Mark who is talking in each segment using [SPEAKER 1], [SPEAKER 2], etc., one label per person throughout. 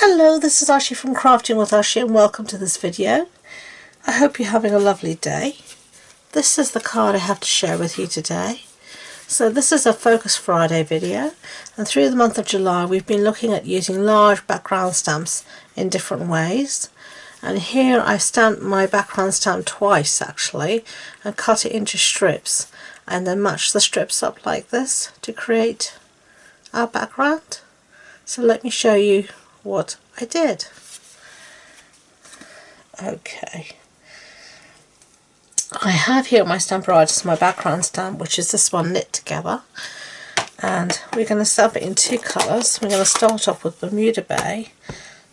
[SPEAKER 1] Hello, this is Ashee from Crafting with Ashee and welcome to this video. I hope you're having a lovely day. This is the card I have to share with you today. So this is a Focus Friday video, and through the month of July we've been looking at using large background stamps in different ways. And here I've stamped my background stamp twice actually and cut it into strips and then matched the strips up like this to create our background. So let me show you what I did. Okay, I have here my Stamparatus, my background stamp, which is this one knit together, and we're going to stamp it in two colours. We're going to start off with Bermuda Bay.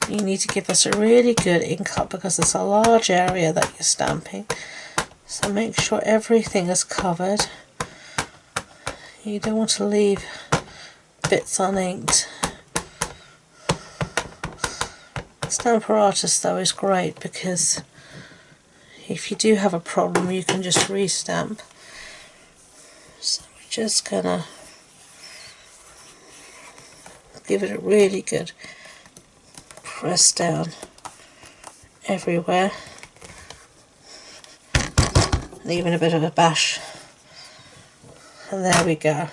[SPEAKER 1] You need to give us a really good ink cut because it's a large area that you're stamping, so make sure everything is covered. You don't want to leave bits uninked. Stamparatus though is great because if you do have a problem you can just restamp. So we're just gonna give it a really good press down everywhere and even a bit of a bash, and there we go.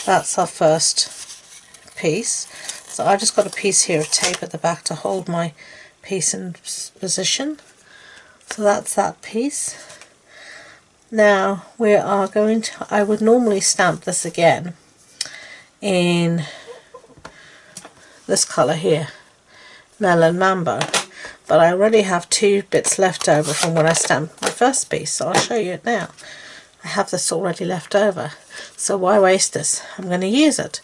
[SPEAKER 1] That's our first piece. So I just got a piece here of tape at the back to hold my piece in position. So that's that piece. Now we are going to, I would normally stamp this again in this colour here, Melon Mambo, but I already have two bits left over from when I stamped my first piece, so I'll show you it now. I have this already left over, so why waste this? I'm going to use it.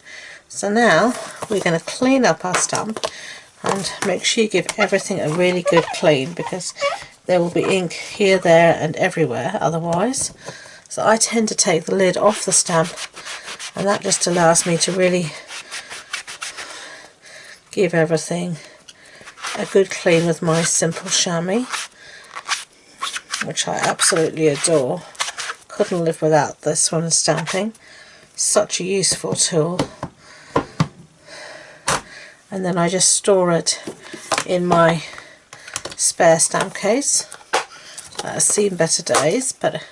[SPEAKER 1] So now we're going to clean up our stamp and make sure you give everything a really good clean because there will be ink here, there and everywhere otherwise. So I tend to take the lid off the stamp, and that just allows me to really give everything a good clean with my simple chamois, which I absolutely adore. Couldn't live without this when stamping. Such a useful tool. And then I just store it in my spare stamp case. That has seen better days, but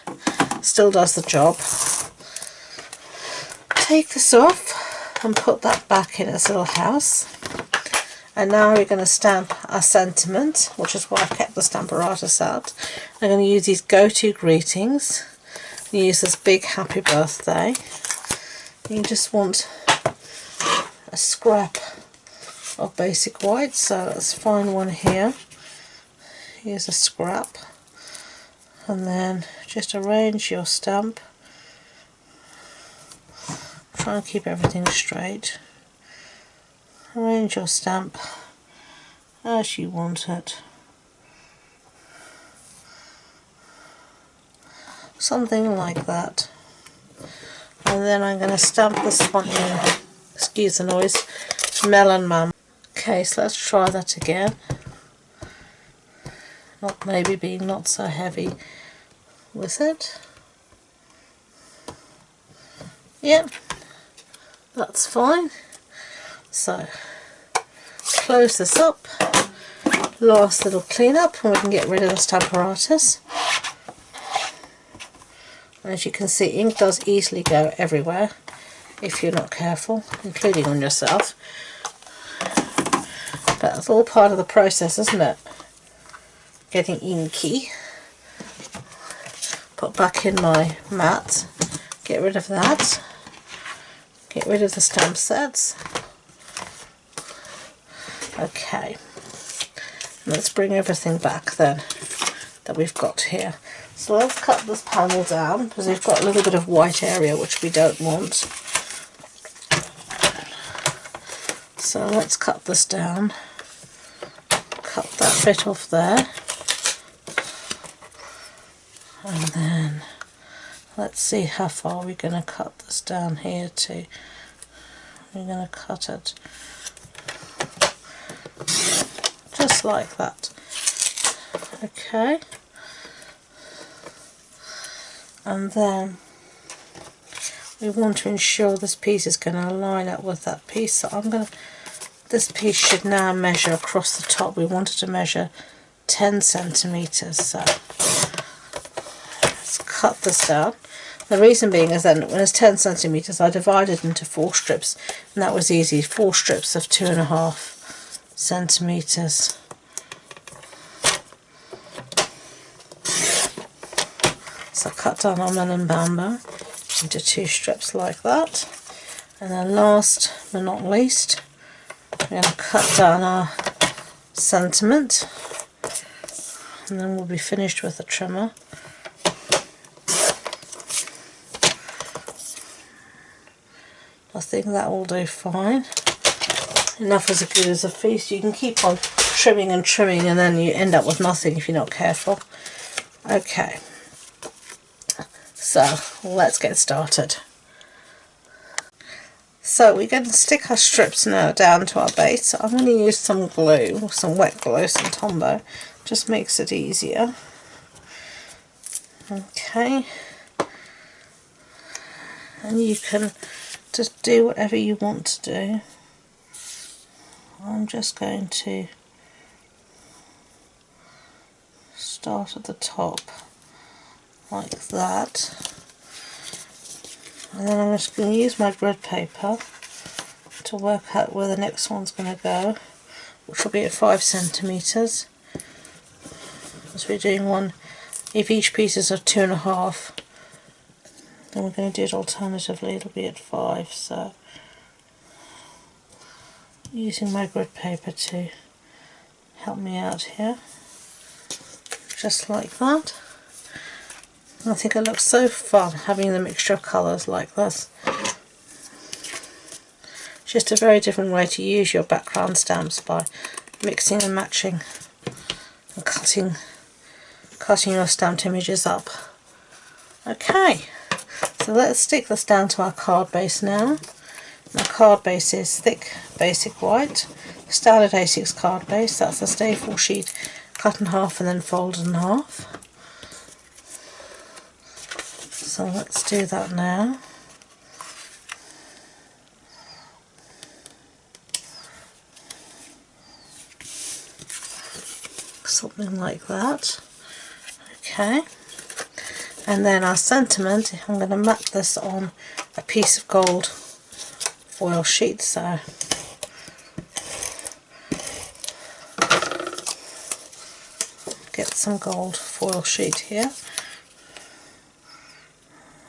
[SPEAKER 1] still does the job. Take this off and put that back in its little house. And now we're going to stamp our sentiment, which is why I've kept the Stamparatus out. I'm going to use these go-to greetings. Use this big happy birthday. You just want a scrap of basic white, so let's find one here. Here's a scrap, and then just arrange your stamp. Try and keep everything straight. Arrange your stamp as you want it. Something like that. And then I'm going to stamp this one in, excuse the noise, Melon Mum. Okay, so let's try that again. Not maybe being not so heavy with it. Yep, that's fine. So close this up. Last little clean up, and we can get rid of the Stamparatus. As you can see, ink does easily go everywhere if you're not careful, including on yourself. But it's all part of the process, isn't it? Getting inky. Put back in my mat. Get rid of that. Get rid of the stamp sets. Okay. Let's bring everything back then that we've got here. So let's cut this panel down because we've got a little bit of white area which we don't want. So let's cut this down. Cut that bit off there. And then let's see how far we're going to cut this down here to. We're going to cut it just like that. Okay. And then we want to ensure this piece is going to line up with that piece. So this piece should now measure across the top. We want it to measure 10 centimeters. So let's cut this down. The reason being is that when it's 10 centimeters, I divided into 4 strips, and that was easy. 4 strips of 2.5 centimeters. So cut down our melon bamboo into 2 strips like that. And then last but not least, we're going to cut down our sentiment, and then we'll be finished with the trimmer. I think that will do fine. Enough is as good as a feast. You can keep on trimming and trimming, and then you end up with nothing if you're not careful. Okay, so let's get started. So we're going to stick our strips now down to our base. So I'm going to use some glue, some wet glue, some Tombow. Just makes it easier. Okay, and you can just do whatever you want to do. I'm just going to start at the top like that, and then I'm just going to use my grid paper to work out where the next one's going to go, which will be at 5 centimeters. As we're doing one, if each piece is of 2.5, then we're going to do it alternatively, it'll be at 5. So using my grid paper to help me out here, just like that. And I think it looks so fun having the mixture of colours like this. It's just a very different way to use your background stamps, by mixing and matching and cutting your stamped images up. Okay. So let's stick this down to our card base now. Our card base is thick basic white, standard A6 card base. That's a A4 sheet cut in half and then folded in half. So let's do that now. Something like that. Okay. And then our sentiment, I'm going to map this on a piece of gold foil sheet. So get some gold foil sheet here,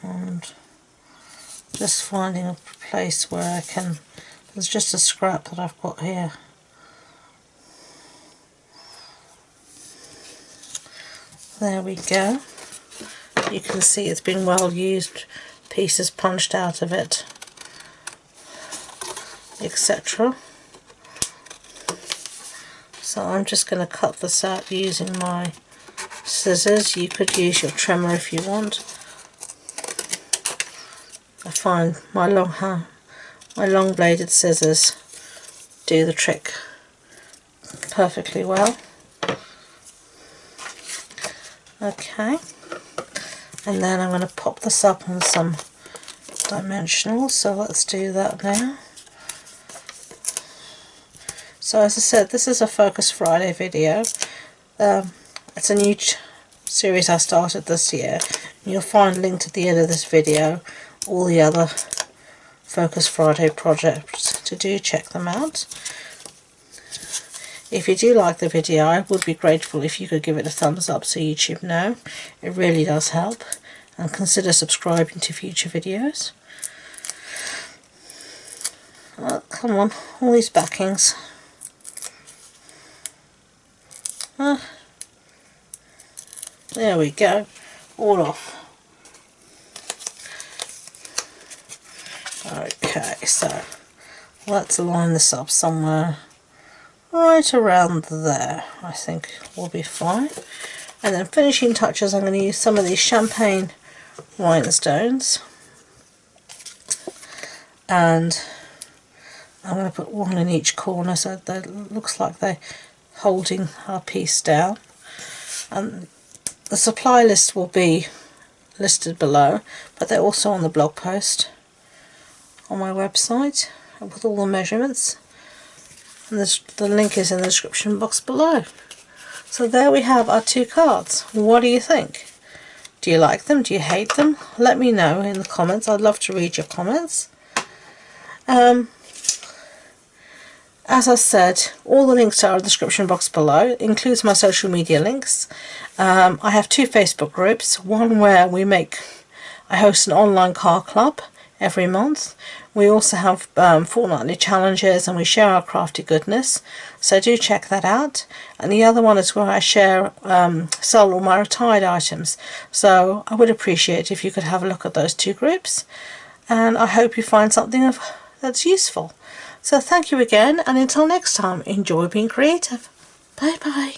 [SPEAKER 1] and just finding a place where I can, there's just a scrap that I've got here. There we go. You can see it's been well used, pieces punched out of it, etc. So I'm just going to cut this out using my scissors. You could use your trimmer if you want. I find my long bladed scissors do the trick perfectly well. Okay. And then I'm going to pop this up on some dimensionals, so let's do that now. So as I said, this is a Focus Friday video. It's a new series I started this year. You'll find linked at the end of this video all the other Focus Friday projects to do. Check them out. If you do like the video, I would be grateful if you could give it a thumbs up so YouTube know. It really does help. And consider subscribing to future videos. Oh, come on, all these backings. There we go, all off. Okay, so let's line this up somewhere right around there. I think will be fine. And then finishing touches, I'm going to use some of these champagne rhinestones, and I'm going to put one in each corner so that it looks like they're holding our piece down. And the supply list will be listed below, but they're also on the blog post. on my website with all the measurements, and the link is in the description box below. So there we have our 2 cards. What do you think? Do you like them? Do you hate them? Let me know in the comments. I'd love to read your comments. As I said, all the links are in the description box below. It includes my social media links. I have 2 Facebook groups. One where I host an online card club every month. We also have fortnightly challenges, and we share our crafty goodness. So do check that out. And the other one is where I sell all my retired items. So I would appreciate if you could have a look at those 2 groups. And I hope you find something that's useful. So thank you again, and until next time, enjoy being creative. Bye bye.